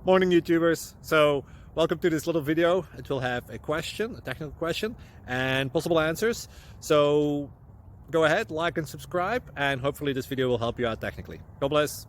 Morning YouTubers. So welcome to this little video. It will have a question, a technical question, and possible answers. So go ahead, like and subscribe, and hopefully this video will help you out technically. God bless.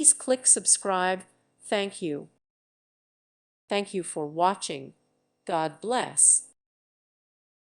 Please click subscribe. Thank you. Thank you for watching. God bless.